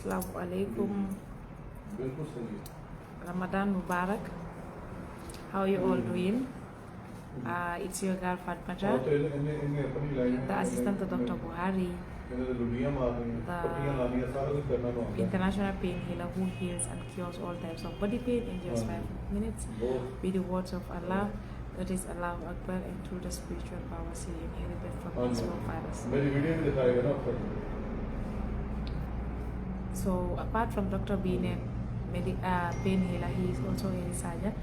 Assalamu alaikum. Ramadan Mubarak. How are you all doing? It's your girl Fatma, the assistant to Dr. Bukhari, the international pain healer who heals and cures all types of body pain in just 5 minutes with the words of Allah. That is Allahu Akbar, and through the spiritual powers he inherited from his forefathers. So apart from Dr. being a pain healer, he is also a researcher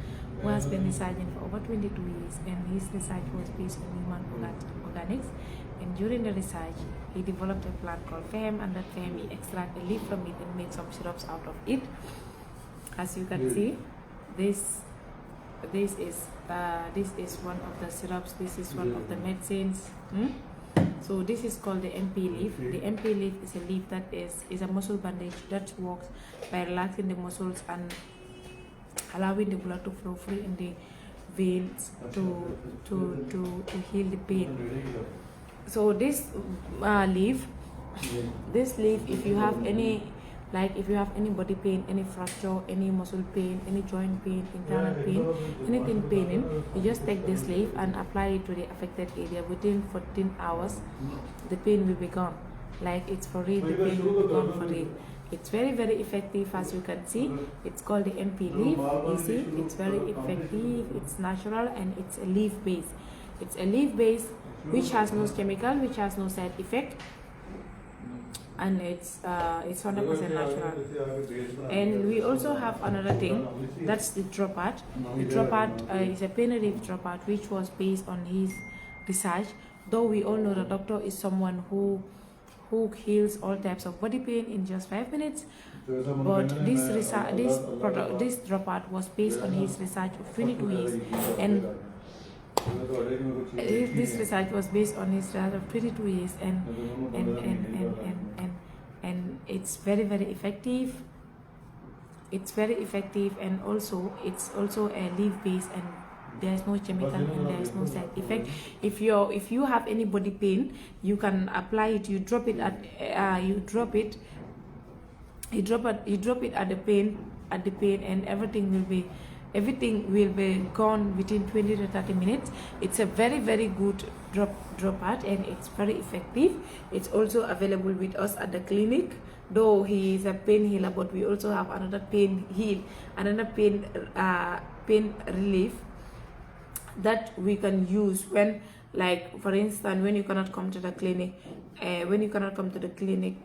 who has been researching for over 22 years, and his research was based on human organics. And during the research, he developed a plant called fervent, and that fervent he extract a leaf from it and made some syrups out of it. As you can see, this is one of the syrups. This is one of the medicines. So this is called the MP leaf. The MP leaf is a leaf that is a muscle bandage that works by relaxing the muscles and allowing the blood to flow free in the veins to heal the pain. So this leaf, if you have any body pain, any fracture, any muscle pain, any joint pain, internal pain, anything paining, you just take this leaf and apply it to the affected area. Within 14 hours, the pain will be gone. Like it's for real, the pain will be gone for real. It's very, very effective, as you can see. It's called the MP leaf. You see, it's very effective, it's natural, and it's a leaf base. It's a leaf base which has no chemical, which has no side effect, and it's 100% natural. And we also have another thing, that's the dropat. The dropat is a pain relief dropat which was based on his research. Though we all know the doctor is someone who heals all types of body pain in just 5 minutes, but this dropat was based on his research of 22 years, and this research was based on his research of 22 years, and it's very, very effective. It's very effective, and it's also a leaf base, and there's no chemical and there's no side effect. If you have any body pain, you can apply it. You drop it at the pain, and everything will be gone within 20 to 30 minutes. It's a very, very good dropat, and it's very effective. It's also available with us at the clinic. Though he is a pain healer, but we also have another pain relief that we can use when, like for instance, when you cannot come to the clinic,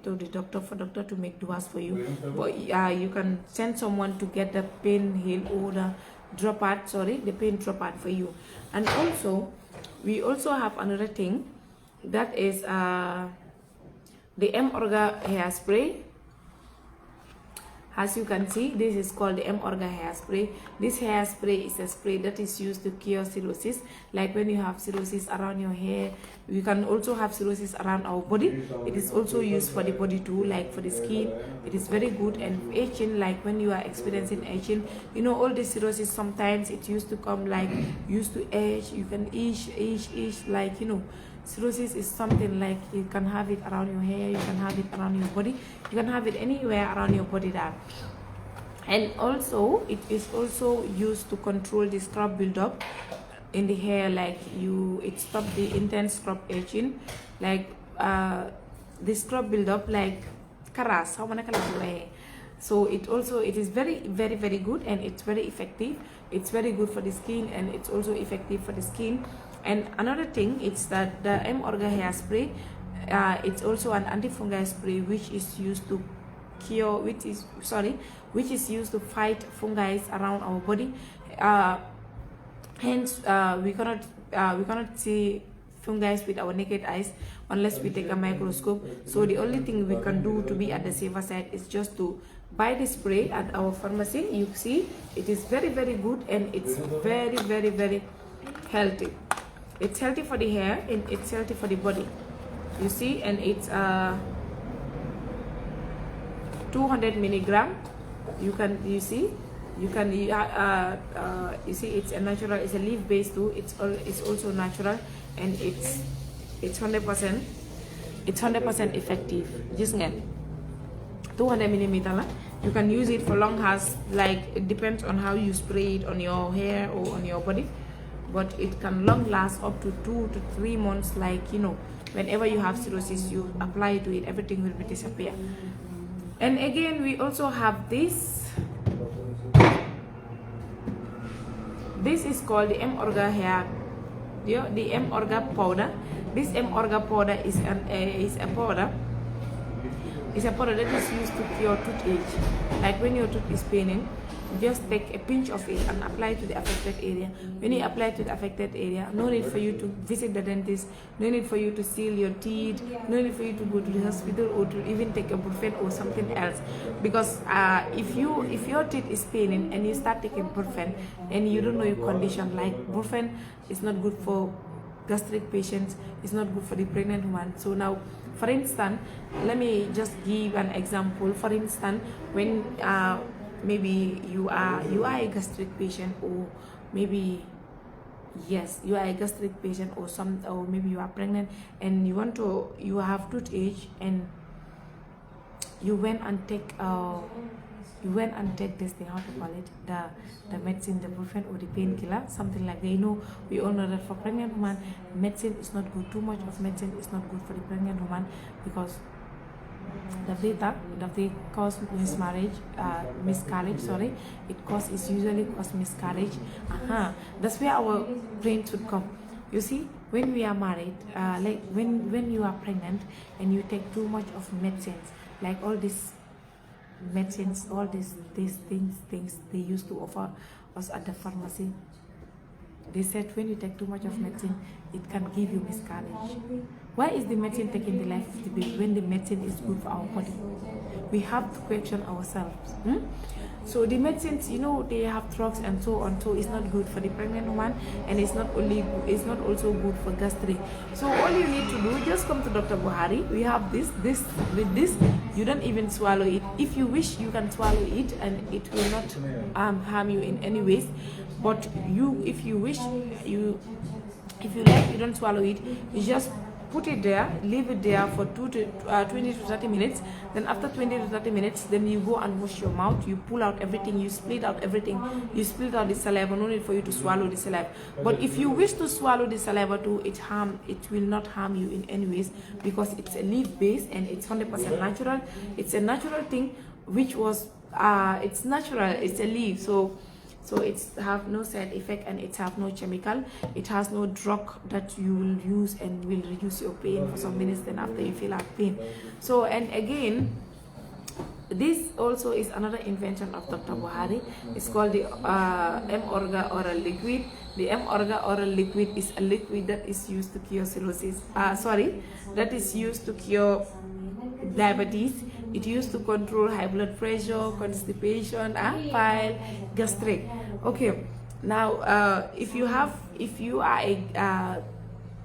to the doctor, for doctor to make duas for you, but you can send someone to get the pain heal or the pain dropat for you. And also we also have another thing, that is the M-Orga hairspray. As you can see, this is called the M-Orga hairspray. This hairspray is a spray that is used to cure cirrhosis. Like when you have cirrhosis around your hair, we can also have cirrhosis around our body. It is also used for the body too, like for the skin. It is very good. And aging, like when you are experiencing aging, you know, all the cirrhosis, sometimes it used to come like used to age. You can age, like, you know, cirrhosis is something like you can have it around your hair, you can have it around your body, you can have it anywhere around your body there. And also it is also used to control the scrub buildup in the hair, like it stops the intense scrub aging, like the scrub buildup, like karas, how many karas. So it is very, very, very good, and it's very effective. It's very good for the skin, and it's also effective for the skin. And another thing is that the M-Orga hairspray, it's also an antifungal spray which is used to used to fight fungi around our body. Hence, we cannot see fungi with our naked eyes unless we take a microscope. So the only thing we can do to be at the safer side is just to buy the spray at our pharmacy. You see, it is very, very good, and it's very, very, very healthy. It's healthy for the hair, and it's healthy for the body. You see, and it's 200 milligram. You see it's a natural, it's a leaf based too. It's also natural, and it's 100% effective. Just 200 millimeter lah. You can use it for long as, like, it depends on how you spray it on your hair or on your body, but it can long last up to 2 to 3 months. Like, you know, whenever you have cirrhosis, you apply to it, everything will be disappear. And again, we also have this. This is called the M-Orga hair, the M-Orga powder. This M-Orga powder is a powder. It's a powder that is used to cure toothache. Like when your tooth is paining, just take a pinch of it and apply to the affected area. When you apply to the affected area, no need for you to visit the dentist, no need for you to seal your teeth, no need for you to go to the hospital or to even take a Brufen or something else. Because if your teeth is paining and you start taking Brufen and you don't know your condition, like Brufen is not good for gastric patients, it's not good for the pregnant woman. So now, for instance, let me just give an example. For instance, when maybe you are a gastric patient, or maybe yes, you are a gastric patient, or maybe you are pregnant and you have toothache, and you went and take this thing, how to call it, the medicine, the Brufen or the painkiller, something like that. You know, we all know that for pregnant woman, medicine is not good. Too much of medicine is not good for the pregnant woman, because they cause miscarriage. Sorry, it usually cause miscarriage. That's where our brain should come. You see, when we are married, like when you are pregnant and you take too much of medicines, like all these medicines, all these things they used to offer us at the pharmacy. They said when you take too much of medicine, it can give you miscarriage. Why is the medicine taking the life of the baby when the medicine is good for our body? We have to question ourselves. So the medicines, you know, they have drugs and so on, so it's not good for the pregnant woman, and it's not also good for gastric. So all you need to do, just come to Dr. Bukhari. We have this. With this, you don't even swallow it. If you wish, you can swallow it, and it will not harm you in any ways. But if you wish, if you like, you don't swallow it. You just put it there, leave it there for 20 to 30 minutes. Then after 20 to 30 minutes, then you go and wash your mouth. You pull out everything, you split out everything. You split out the saliva, no need for you to swallow the saliva. But if you wish to swallow the saliva too, it will not harm you in any ways, because it's a leaf base and it's 100% natural. It's a natural thing, which was, it's natural, it's a leaf. So it have no side effect, and it have no chemical. It has no drug that you will use and will reduce your pain for some minutes. Then after you feel like pain. So, and again, this also is another invention of Dr. Bukhari. It's called the M-Orga oral liquid. The M-Orga oral liquid is a liquid that is used to cure cirrhosis. That is used to cure diabetes. It used to control high blood pressure, constipation, bile, gastric. Okay, now if you are a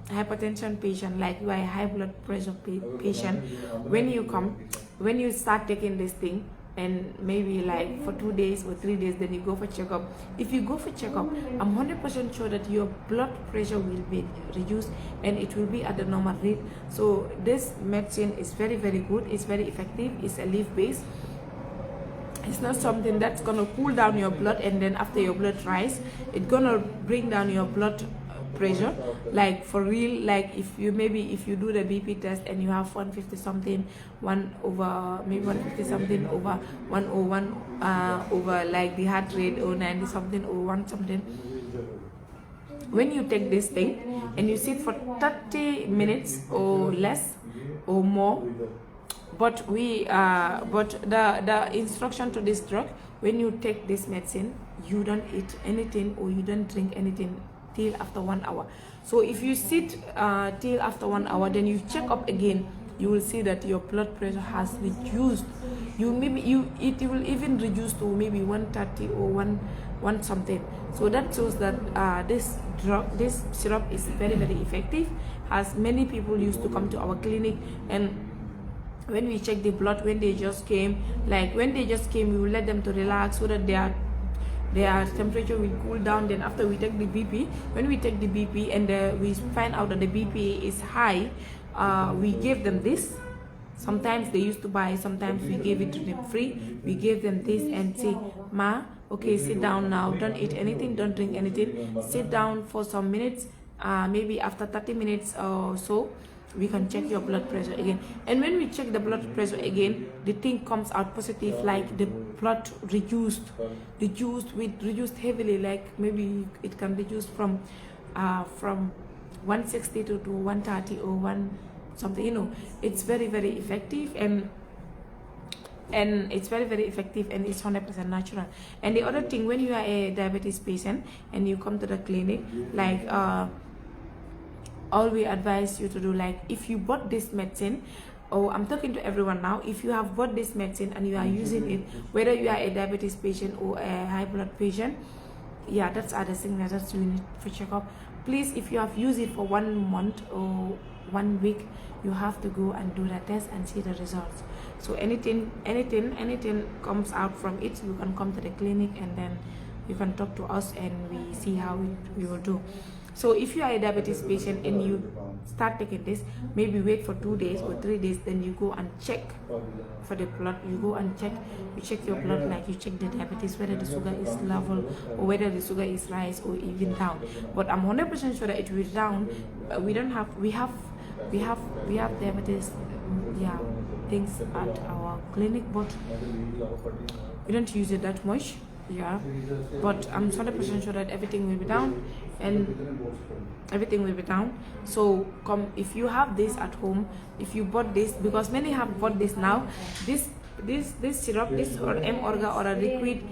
hypertension patient, like you are a high blood pressure patient, when you start taking this thing, and maybe like for 2 days or 3 days, then you go for checkup. If you go for checkup, I'm 100% sure that your blood pressure will be reduced and it will be at the normal rate. So this medicine is very, very good. It's very effective. It's a leaf base. It's not something that's gonna cool down your blood, and then after your blood rise, it's gonna bring down your blood pressure, like for real. Like if you do the BP test and you have 150 something, 150 something over 101 over like the heart rate, or 90 something or 1 something, when you take this thing and you sit for 30 minutes or less or more, but the instruction to this drug, when you take this medicine, you don't eat anything or you don't drink anything till after 1 hour. So if you sit till after 1 hour, then you check up again, you will see that your blood pressure has reduced. It will even reduce to maybe 130 or 1 something. So that shows that this syrup is very, very effective. As many people used to come to our clinic, and when we check the blood, when they just came, we will let them to relax so that their temperature will cool down. Then after we take the BP, when we take the BP and we find out that the BP is high, we give them this. Sometimes they used to buy, sometimes we gave it to them free. We gave them this and say, ma, okay, sit down now, don't eat anything, don't drink anything, sit down for some minutes. Maybe after 30 minutes or so, we can check your blood pressure again. And when we check the blood pressure again, the thing comes out positive, like the blood reduced heavily, like maybe it can reduce from 160 to 130 or 1 something, you know. It's very effective, and it's very effective, and it's 100% natural. And the other thing, when you are a diabetes patient and you come to the clinic, like all we advise you to do, like if you bought this medicine, I'm talking to everyone now, if you have bought this medicine and you are using it, whether you are a diabetes patient or a high blood patient, yeah, that's other thing that you need to check up. Please, if you have used it for 1 month or 1 week, you have to go and do the test and see the results. So anything comes out from it, you can come to the clinic and then you can talk to us and we see how we will do. So if you are a diabetes patient and you start taking this, maybe wait for 2 days or 3 days, then you go and check for the blood. You go and check, you check your blood, like you check the diabetes, whether the sugar is level or whether the sugar is rise or even down. But I'm 100% sure that it will down. We have diabetes, yeah, things at our clinic, but we don't use it that much. Yeah, but I'm 100% sure that everything will be down, and everything will be down. So come, if you have this at home, if you bought this, because many have bought this now, this syrup, this or orga or a liquid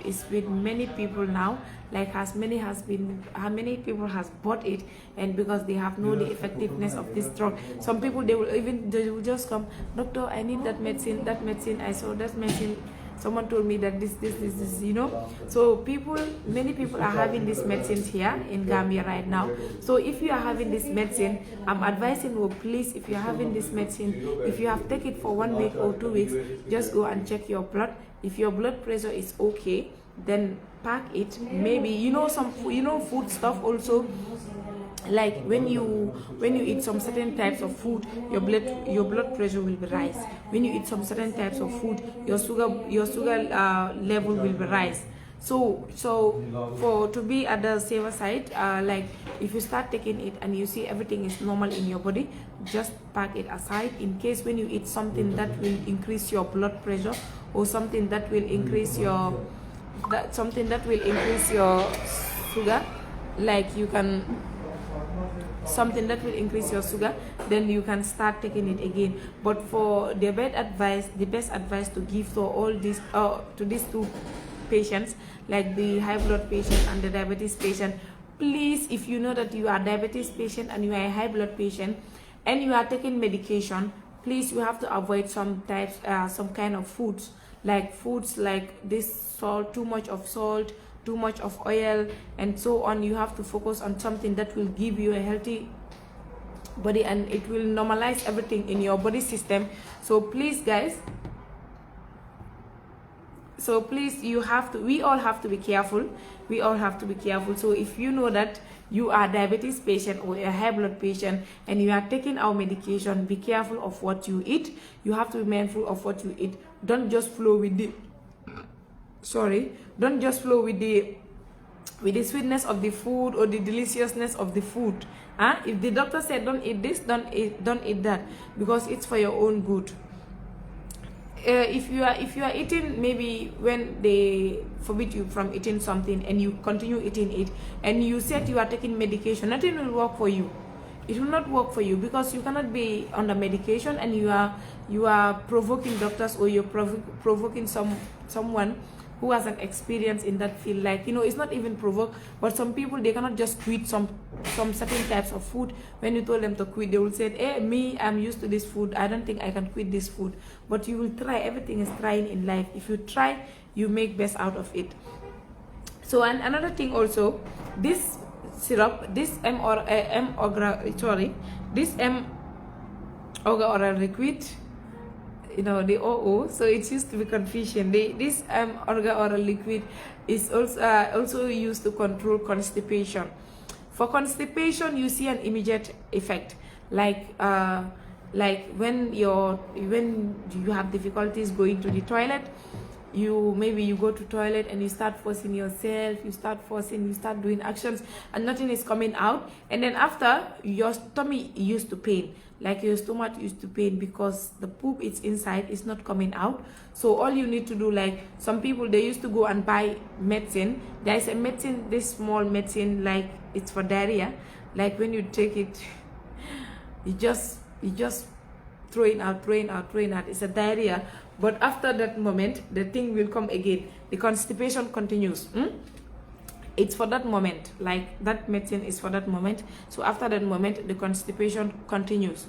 is with many people now, like how many people has bought it, and because they have known the effectiveness of this drug. Some people they will just come, doctor, I need that medicine, I saw that medicine, someone told me that this, you know. So many people are having these medicines here in Gambia right now. So if you are having this medicine, I'm advising you, please, if you are having this medicine, if you have taken it for 1 week or 2 weeks, just go and check your blood. If your blood pressure is okay, then pack it. Maybe food stuff also, like when you eat some certain types of food, your blood pressure will be rise. When you eat some certain types of food, your sugar level will be rise. So to be at the safer side, like if you start taking it and you see everything is normal in your body, just pack it aside, in case when you eat something that will increase your blood pressure, or something that will increase your sugar, like you can, something that will increase your sugar, then you can start taking it again. But for the best advice to give to all these to these two patients, like the high blood patient and the diabetes patient, please, if you know that you are a diabetes patient and you are a high blood patient and you are taking medication, please, you have to avoid some kind of foods like this salt, too much of salt, too much of oil, and so on. You have to focus on something that will give you a healthy body, and it will normalize everything in your body system. So please, guys, we all have to be careful. So if you know that you are a diabetes patient or a high blood patient and you are taking our medication, be careful of what you eat. You have to be mindful of what you eat. Don't just flow with the sweetness of the food or the deliciousness of the food. If the doctor said don't eat this, don't eat that, because it's for your own good. If you are eating, maybe when they forbid you from eating something and you continue eating it, and you said you are taking medication, nothing will work for you. It will not work for you, because you cannot be on the medication and you are provoking doctors, or you're provoking someone who has an experience in that field. Like, it's not even provoke, but some people, they cannot just quit some certain types of food. When you told them to quit, they will say, hey, me, I'm used to this food, I don't think I can quit this food. But you will try. Everything is trying in life. If you try, you make best out of it. So, and another thing also, this syrup, this oral liquid, the OO, so it used to be confusion. This oral liquid is also used to control constipation. For constipation, you see an immediate effect, like like when you have difficulties going to the toilet, maybe you go to toilet and you start forcing yourself, you start doing actions and nothing is coming out, and then after your tummy used to pain, like your stomach used to pain because the poop is inside, is not coming out. So all you need to do, like some people, they used to go and buy medicine. There is a medicine, this small medicine, like it's for diarrhea, like when you take it, you just throwing out. It's a diarrhea, but after that moment the thing will come again, the constipation continues. It's for that moment, like that medicine is for that moment. So after that moment the constipation continues.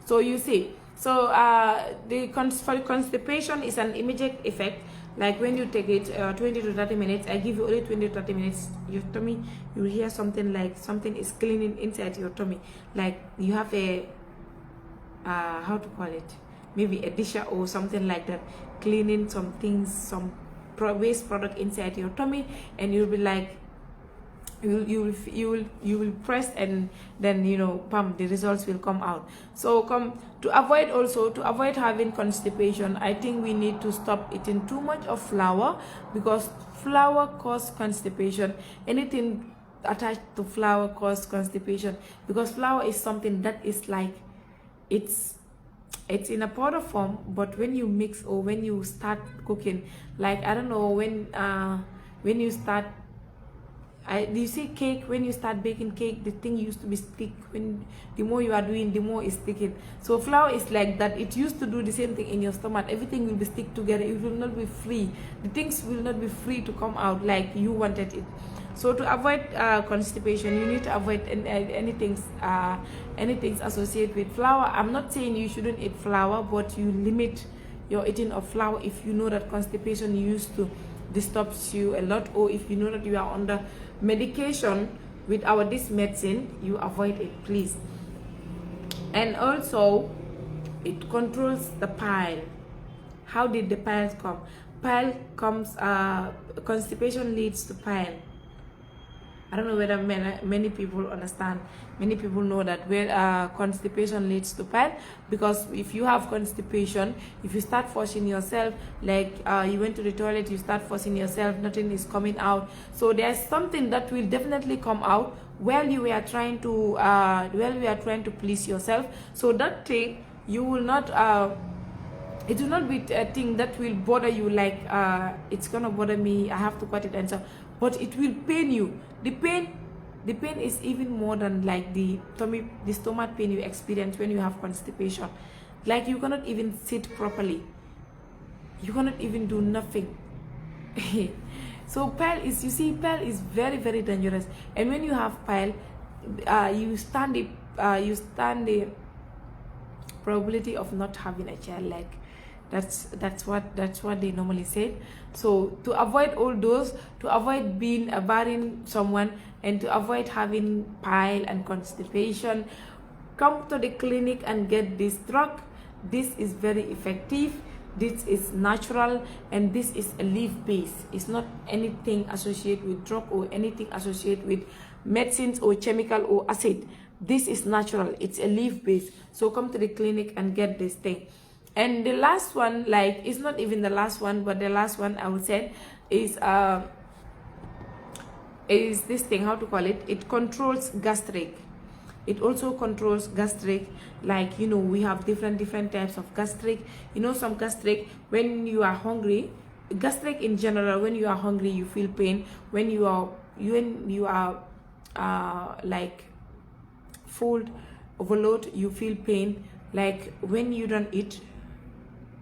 So you see, so for constipation is an immediate effect. Like when you take it 20 to 30 minutes, I give you only 20 to 30 minutes, your tummy, you hear something like something is cleaning inside your tummy, like you have a how to call it, maybe a disher or something like that, cleaning some things, some waste product inside your tummy, and you'll be like, you will press, and then, you know, pump, the results will come out. So to avoid having constipation, I think we need to stop eating too much of flour, because flour causes constipation. Anything attached to flour causes constipation, because flour is something that is like, it's in a powder form, but when you mix or when you start cooking, like I don't know, when you start, you see cake, when you start baking cake, the thing used to be stick. When the more you are doing, the more it's sticking. So flour is like that. It used to do the same thing in your stomach. Everything will be stick together. It will not be free. The things will not be free to come out like you wanted it. So to avoid constipation, you need to avoid anything associated with flour. I'm not saying you shouldn't eat flour, but you limit your eating of flour if you know that constipation used to disturbs you a lot, or if you know that you are under medication with this medicine, you avoid it, please. And also, it controls the pile. How did the piles come? Pile comes, constipation leads to pile. I don't know whether many people understand. Many people know that where constipation leads to pile, because if you have constipation, if you start forcing yourself, like you went to the toilet, you start forcing yourself, nothing is coming out. So there's something that will definitely come out while you are trying to please yourself. So that thing, you will not. It will not be a thing that will bother you, like it's gonna bother me, I have to cut it and so, but it will pain you. The pain is even more than like the stomach pain you experience when you have constipation. Like you cannot even sit properly, you cannot even do nothing. So pile is, you see, pile is very, very dangerous. And when you have pile, you stand the probability of not having a child. Like that's what they normally say. So to avoid all those, to avoid bearing someone, and to avoid having pile and constipation, come to the clinic and get this drug. This is very effective, this is natural, and this is a leaf base. It's not anything associated with drug or anything associated with medicines or chemical or acid. This is natural, it's a leaf base. So come to the clinic and get this thing. And the last one, like, it's not even the last one, but the last one I would say is this thing, how to call it, it controls gastric. It also controls gastric. Like, you know, we have different types of gastric. You know, some gastric, when you are hungry, gastric in general, when you are hungry you feel pain. When you are like full, overload, you feel pain. Like when you don't eat,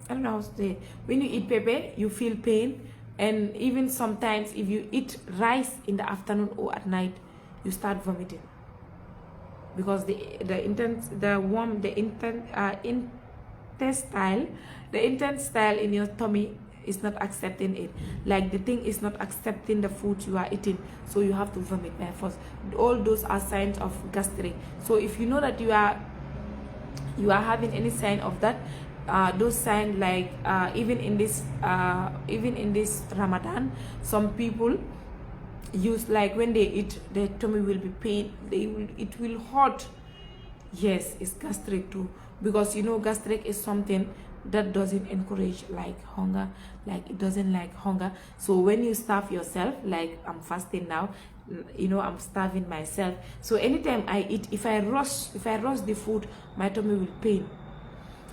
I don't know how to say, when you eat pepper you feel pain. And even sometimes if you eat rice in the afternoon or at night, you start vomiting, because the intestine in your tummy is not accepting it. Like the thing is not accepting the food you are eating, so you have to vomit by force. All those are signs of gastric. So if you know that you are having any sign of that, those signs, like even in this Ramadan, some people use, like when they eat, their tummy will be pain, it will hurt. Yes, it's gastric too. because you know gastric is something that doesn't encourage like hunger, like it doesn't like hunger. So when you starve yourself, like I'm fasting now, you know, I'm starving myself. So anytime I eat, if I rush the food, my tummy will pain.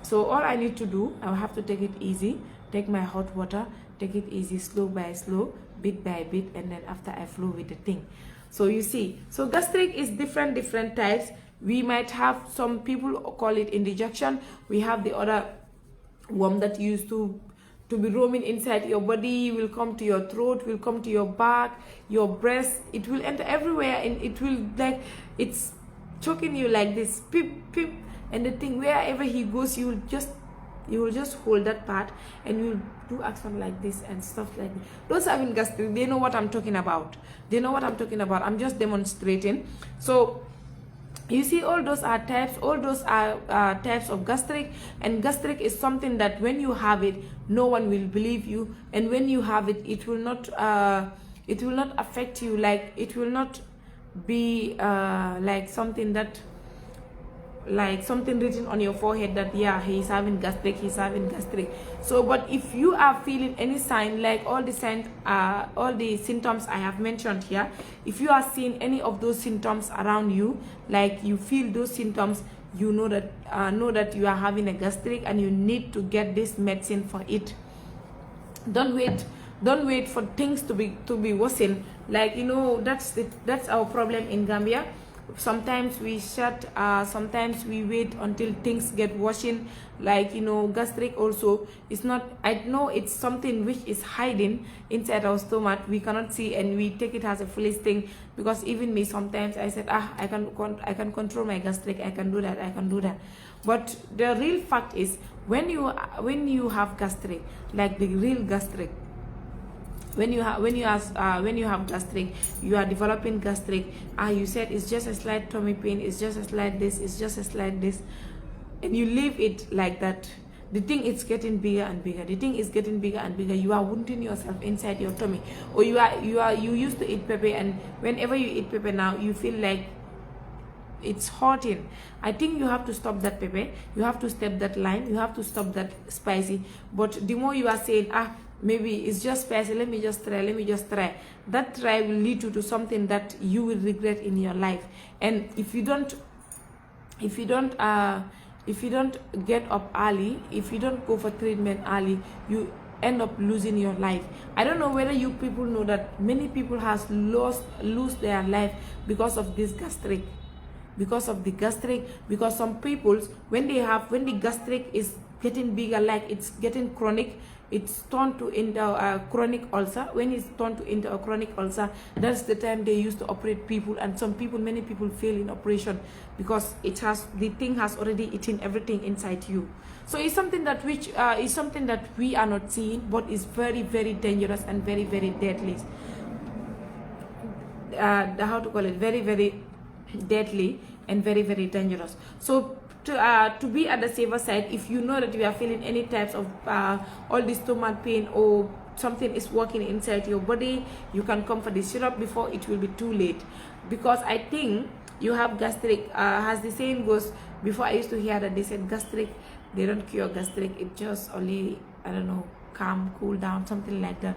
So all I need to do, I'll have to take it easy, take my hot water, take it easy, slow by slow, bit by bit, and then after I flow with the thing. So you see, so gastric is different types. We might have, some people call it indigestion. We have the other worm that used to be roaming inside your body, will come to your throat, will come to your back, your breast, it will enter everywhere, and it will, like, it's choking you like this, pip pip, and the thing, wherever he goes, you will just hold that part, and you'll do action like this and stuff like that. Those having gastric, they know what I'm talking about. I'm just demonstrating. So you see, all those are types of gastric, and gastric is something that when you have it, no one will believe you, and when you have it, it will not affect you, like it will not be like something written on your forehead that yeah, he's having gastric. So but if you are feeling any sign, like all the symptoms I have mentioned here, if you are seeing any of those symptoms around you, like you feel those symptoms, you know that you are having a gastric, and you need to get this medicine for it. Don't wait for things to be worsened. Like, you know, that's our problem in Gambia. Sometimes we sometimes we wait until things get worsened. Like, you know, gastric also is not, I know it's something which is hiding inside our stomach, we cannot see, and we take it as a foolish thing. Because even me, sometimes I said, I can control my gastric, I can do that. But the real fact is, when you have gastric, like the real gastric, when you have gastric, you are developing gastric, you said it's just a slight tummy pain, it's just a slight this, and you leave it like that, the thing is getting bigger and bigger. You are wounding yourself inside your tummy, or you used to eat pepper, and whenever you eat pepper now, you feel like it's hurting. I think you have to stop that pepper, you have to step that line, you have to stop that spicy. But the more you are saying, maybe it's just spicy, let me just try, that try will lead you to something that you will regret in your life. And if you don't get up early, if you don't go for treatment early, you end up losing your life. I don't know whether you people know that many people has lose their life because of this gastric, because some people, when the gastric is getting bigger, like it's getting chronic, it's turned into a chronic ulcer. When it's turned into a chronic ulcer, that's the time they used to operate people, and many people fail in operation because the thing has already eaten everything inside you. So it's something that we are not seeing, but is very, very dangerous and very, very deadly. Very, very deadly and very, very dangerous. So to be at the safer side, if you know that you are feeling any types of all this stomach pain, or something is working inside your body, you can come for the syrup before it will be too late. Because I think you have gastric, as the saying goes, before I used to hear that they said gastric, they don't cure gastric, it just only, I don't know, calm, cool down, something like that.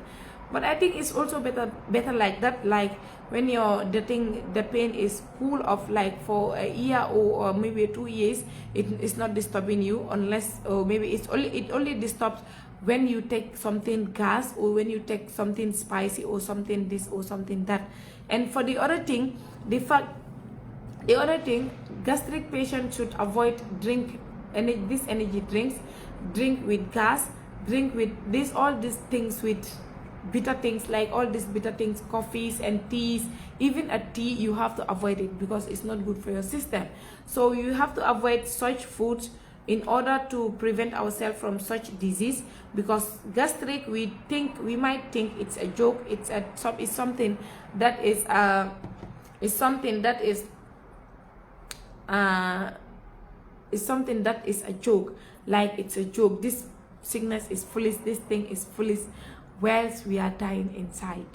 But I think it's also better like that. Like when the pain is cool off, like for a year or maybe 2 years, it's not disturbing you, unless, or maybe it only disturbs when you take something gas, or when you take something spicy, or something this or something that. And for the other thing, gastric patients should avoid these energy drinks, drink with gas, drink with all these things with bitter things, like all these bitter things, coffees and teas. Even a tea, you have to avoid it because it's not good for your system. So you have to avoid such foods in order to prevent ourselves from such disease. Because gastric, we might think it's a joke, it's something that is a joke. Like it's a joke, this sickness is foolish, this thing is foolish, whilst we are dying inside.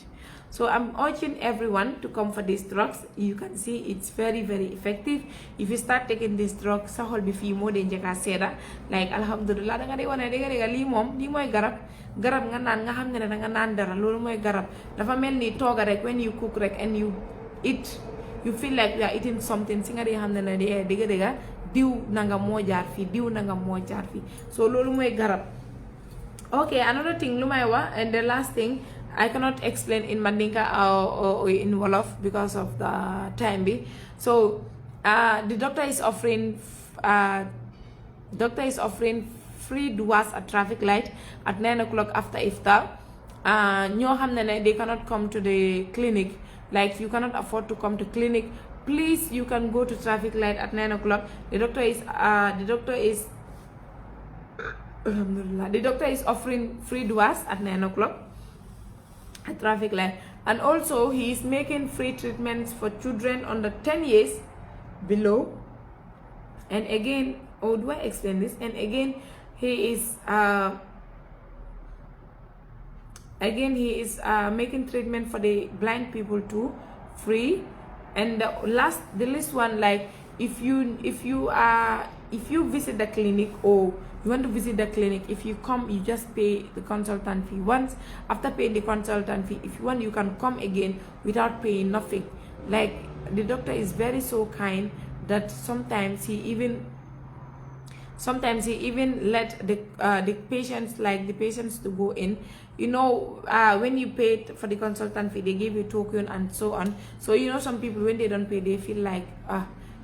So I'm urging everyone to come for these drugs. You can see it's very effective. If you start taking this drug sa xol bi fi mo de njëkka seeda like alhamdulillah da nga de wane dega lii moom lii mooy garab nga naan nga xam ne da nga naan dara loolu mooy garab dafa mel ni tooga rek when you cook rek and you eat you feel like you are eating something si nga de xam ne la de dega diw nanga moo jaar fii diw nanga moo jaar fii so loolu mooy garab. Okay, another thing lu may wax and the last thing I cannot explain in Mandinka or in Wolof because of the time be. So the doctor is offering free duas at traffic light at 9 o'clock after iftar. ñoo xam ne they cannot come to the clinic, like you cannot afford to come to clinic, please you can go to traffic light at 9 o'clock. The doctor is offering free duas at 9 o'clock at traffic light, and also he is making free treatments for children under 10 years below. And again, oh, do I explain this? And again, he is making treatment for the blind people too, free. And the last one, like if you visit the clinic or you want to visit the clinic, if you come, you just pay the consultant fee once. After paying the consultant fee, if you want, you can come again without paying nothing. Like the doctor is very so kind that sometimes he even let the patients to go in. You know, when you paid for the consultant fee, they give you token and so on. So you know, some people when they don't pay, they feel like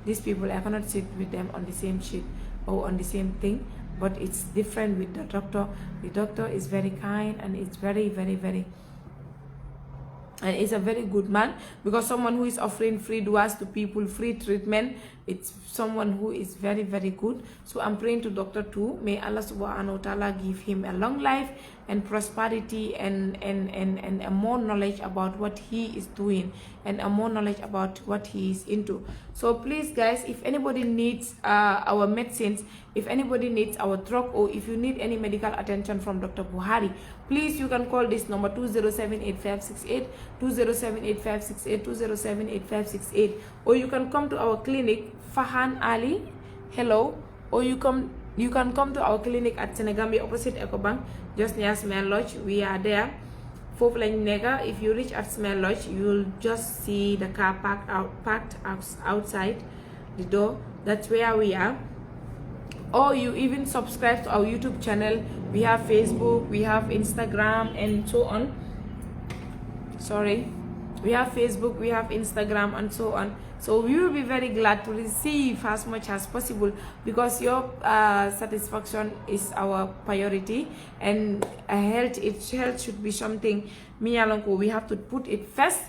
these people, I cannot sit with them on the same sheet or on the same thing. But it's different with the doctor. The doctor is very kind and it's very and it's a very good man, because someone who is offering free duas to people, free treatment, it's someone who is very good. So I'm praying to doctor too, may Allah subhanahu wa ta'ala give him a long life and prosperity and a more knowledge about what he is doing and a more knowledge about what he is into. So please guys, if anybody needs our medicines, if anybody needs our drug, or if you need any medical attention from Dr. Bukhari, please you can call this number 2078568 2078568 2078568, or you can come to our clinic Fahan Ali Hello, or you can come to our clinic at Senegambia opposite EcoBank, just near Smell Lodge. We are there. If you reach at Smell Lodge, you will just see the car parked outside the door. That's where we are. Or you even subscribe to our YouTube channel. We have Facebook, we have Instagram, and so on. Sorry, we have Facebook, we have Instagram, and so on. So we will be very glad to receive as much as possible, because your satisfaction is our priority, and health should be something we have to put it first.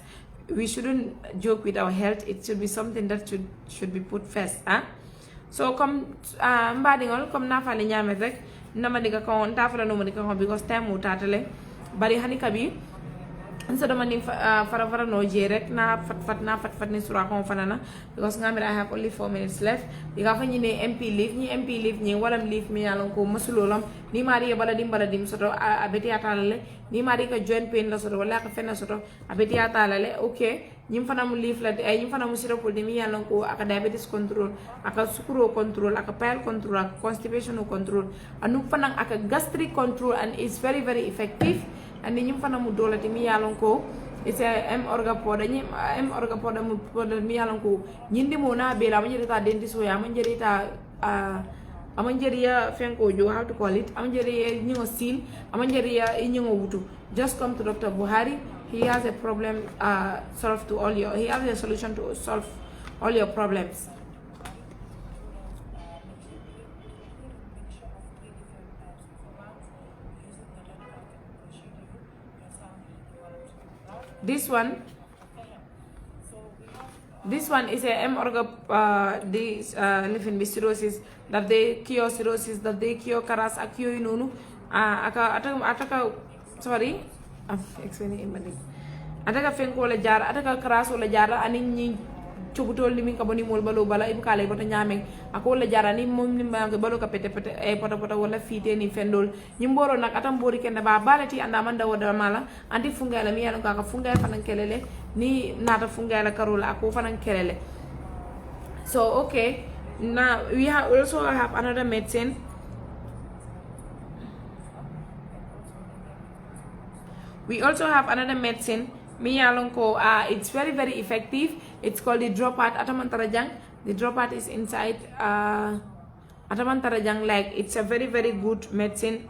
We shouldn't joke with our health. It should be something that should be put first. So come mbadingol come nafale nyame rek nama diga ko tafala no diga ko, because time mo tatale bari hani kabi so dama ni fara no je rek na fat ni sura ko fanana, because ngamira I have only 4 minutes left. Diga fa ni ne MP leave ni walam leave mi yalon ko masulolam ni mari baladim soto abeti atalale ni mari ka join pain la soto wala ka fenna soto abeti atalale. Okay, ñim fana mu leaf la ay ñim fana mu sira ko demi yalon ko aka diabetes control, aka sukuro control, aka pile control, aka constipation control, anu fana aka gastric control, and it's very effective. And ñim fana mu dola demi yalon ko it's a M orga poda mu poda mi yalon ko ñindi mo na bela ma jeri ta dentist ya ma jeri ta amanjeriya fenko jo, how to call it, amanjeriya ñingo seal, amanjeriya ñingo wutu. Just come to Dr. Bukhari. He has a problem he has a solution to solve all your problems. This one is a M orga living with cirrhosis, that they cure cirrhosis, that they cure karas, a cure inunu ataka sorry, I'm explaining in Malay. Ataka fenko la jara, ataka karas la jara, ani chobutol ni min kaboni mol balo bala ibu kale bota nyameng ako la jara ni mom ni mangi balo ka pete pete e pota pota wala fite ni fendol nyimboro nak atam bori kenda ba balati anda manda wada mala andi fungala mi yalo ka fungala fanan kelele ni nata fungala karola ako fanan kelele. So okay, now we also have another medicine. We also have another medicine. Miyalonko, it's very effective. It's called the dropat atamantarajang. The dropat is inside atamantarajang. Like it's a very good medicine.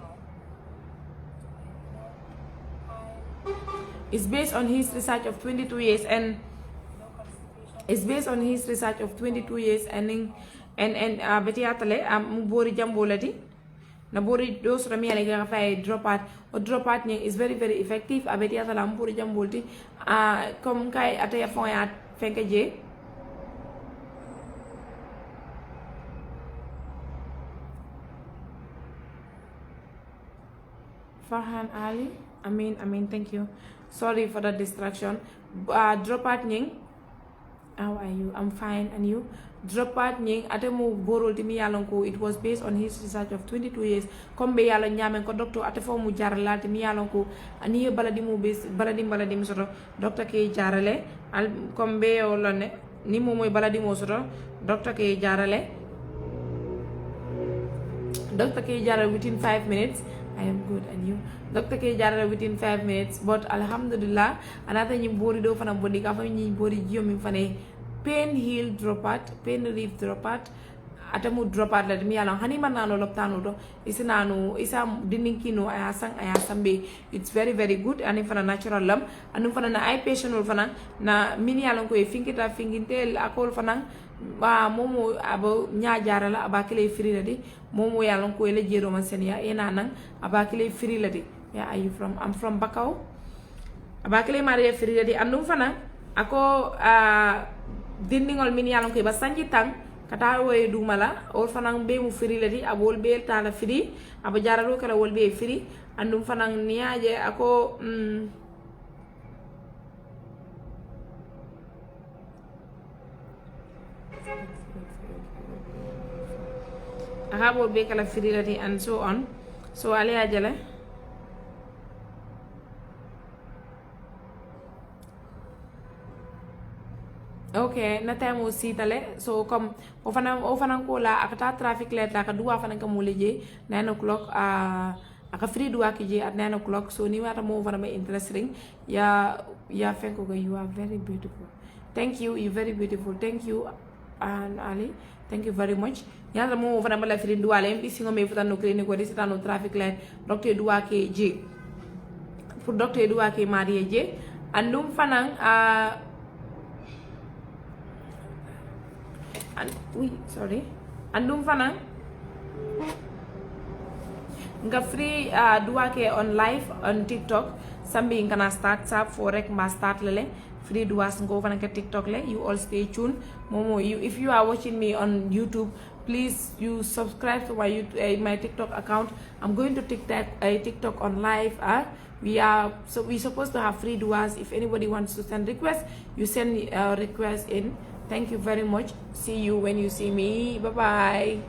It's based on his research of 22 years and betiatale bori jambolati na bori dos rami ale ga fay dropat o dropat ni is very effective abetiatala bori jambolti comme kay ataya fon ya fenke je Farhan Ali Amin thank you, sorry for the distraction. Dropat ning, how are you? I'm fine, and you? Dropat ning atemu borol timi yalonko, it was based on his research of 22 years. Kombe yalo nyamen ko doctor atefo mu jarala timi yalonko ani baladi mu bes baladi soto doctor ke jarale al kombe olone ni mo moy baladi mo soto doctor ke jarale within 5 minutes. I am good, and you? Dr. K jarara within 5 minutes, but alhamdulillah anata nyi bori do fana bondi ka fami nyi bori jio mi fane pain heal dropat, pain relief dropat, atamu dropat la mi ala hani man nano loptano do isinano isa dininkino ayasambe. It's very good, and fana natural lam anu fana na eye patient ul fana na mini ala ko e finkita fingintel akol fana ba momo abo nya jarala abakile free ladi momo yalon ko ele jero man senia ena nan abakile free ladi. Yeah, are you from? I'm from Bakau. Abakile Maria free ladi andum fana ako dindingol mini yalon ko ba sanji tang kata woy dumala ol fana be mu free ladi abol be tala free aba jaralo kala wol be free andum fana niaje ako Herbal bakal fidelity and so on. So ale ajale okay na time si tale so comme ofana ko la akata traffic light la ka duwa fana ka muleje 9 o'clock aka free duwa ki je at 9 o'clock. So ni wata mo fana me interesting ya fenko go. You are very beautiful, thank you, you very beautiful, thank you. And Ali, thank you very much. Yalla mo fana bala free duwa le mbi singo me futano clinic ko disitano traffic light docteur duwa ke je pour docteur duwa ke marie je andum fana andum fana nga free duwa ke on live on TikTok sambi ngana start sap for rek ma start lele free duwas ngo fana ke TikTok le. You all stay tuned. Momo, if you are watching me on YouTube, please you subscribe to my YouTube, my TikTok account. I'm going to TikTok on live. We supposed to have free duwas. If anybody wants to send requests, you send request in. Thank you very much. See you when you see me. Bye bye.